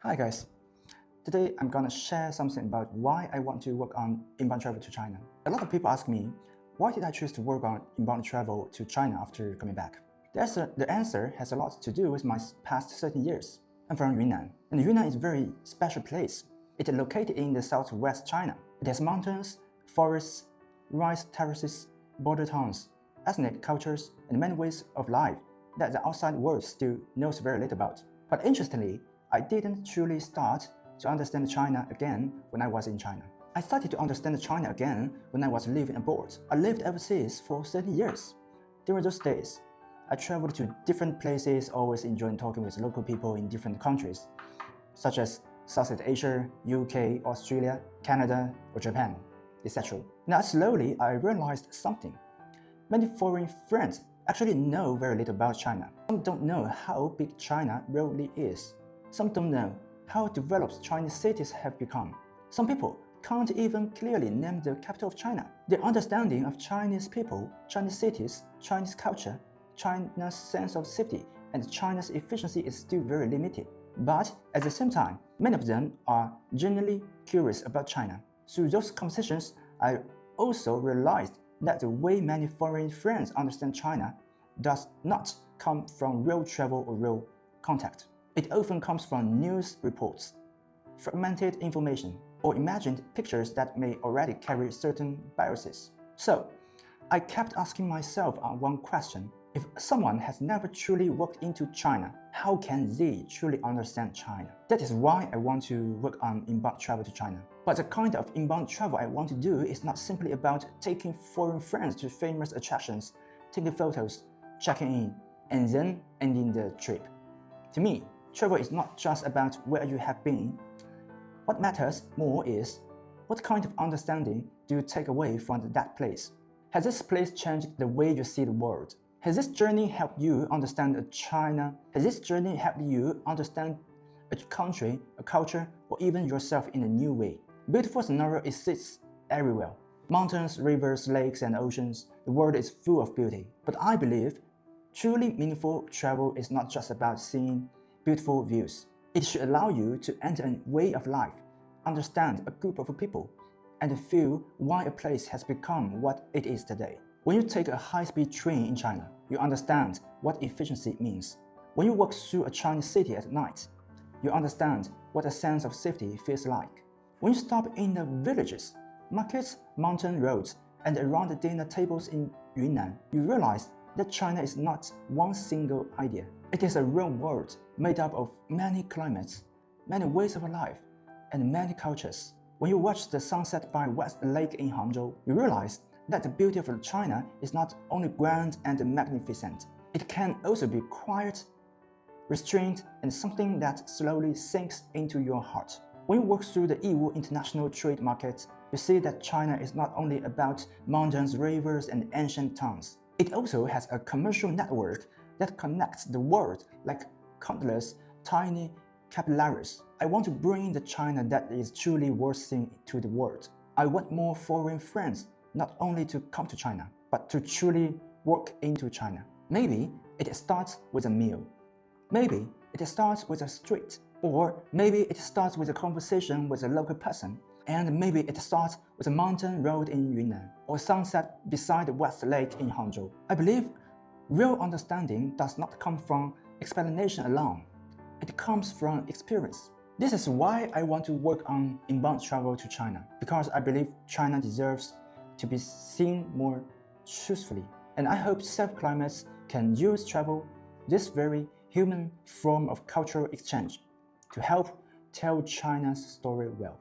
Hi guys, today I'm gonna share something about why I want to work on inbound travel to China. A lot of people ask me, why did I choose to work on inbound travel to China after coming back? The answer has a lot to do with my past 13 years. I'm from Yunnan, and Yunnan is a very special place. It is located in the southwest China. It has mountains, forests, rice terraces, border towns, ethnic cultures, and many ways of life that the outside world still knows very little about. But interestingly, I didn't truly start to understand China again when I was in China. I started to understand China again when I was living abroad. I lived overseas for 30 years. During those days, I traveled to different places, always enjoying talking with local people in different countries, such as Southeast Asia, UK, Australia, Canada, or Japan, etc. Now slowly I realized something. Many foreign friends actually know very little about China. Some don't know how big China really is. Some don't know how developed Chinese cities have become. Some people can't even clearly name the capital of China. Their understanding of Chinese people, Chinese cities, Chinese culture, China's sense of safety, and China's efficiency is still very limited. But at the same time, many of them are genuinely curious about China. Through those conversations, I also realized that the way many foreign friends understand China does not come from real travel or real contact. It often comes from news reports, fragmented information, or imagined pictures that may already carry certain biases. So, I kept asking myself one question. If someone has never truly walked into China, how can they truly understand China? That is why I want to work on inbound travel to China. But the kind of inbound travel I want to do is not simply about taking foreign friends to famous attractions, taking photos, checking in, and then ending the trip. To me, travel is not just about where you have been. What matters more is, what kind of understanding do you take away from that place? Has this place changed the way you see the world? Has this journey helped you understand China? Has this journey helped you understand a country, a culture, or even yourself in a new way? Beautiful scenario exists everywhere. Mountains, rivers, lakes, and oceans. The world is full of beauty. But I believe truly meaningful travel is not just about seeing beautiful views. It should allow you to enter a way of life, understand a group of people, and feel why a place has become what it is today. When you take a high-speed train in China, you understand what efficiency means. When you walk through a Chinese city at night, you understand what a sense of safety feels like. When you stop in the villages, markets, mountain roads, and around the dinner tables in Yunnan, you realize that China is not one single idea. It is a real world made up of many climates, many ways of life, and many cultures. When you watch the sunset by West Lake in Hangzhou, you realize that the beauty of China is not only grand and magnificent. It can also be quiet, restrained, and something that slowly sinks into your heart. When you walk through the Yiwu International Trade Market, you see that China is not only about mountains, rivers, and ancient towns. It also has a commercial network that connects the world like countless tiny capillaries. I want to bring the China that is truly worth seeing to the world. I want more foreign friends not only to come to China, but to truly walk into China. Maybe it starts with a meal. Maybe it starts with a street. Or maybe it starts with a conversation with a local person. And maybe it starts with a mountain road in Yunnan, or sunset beside the West Lake in Hangzhou. I believe real understanding does not come from explanation alone. It comes from experience. This is why I want to work on inbound travel to China, because I believe China deserves to be seen more truthfully. And I hope self-climates can use travel, this very human form of cultural exchange, to help tell China's story well.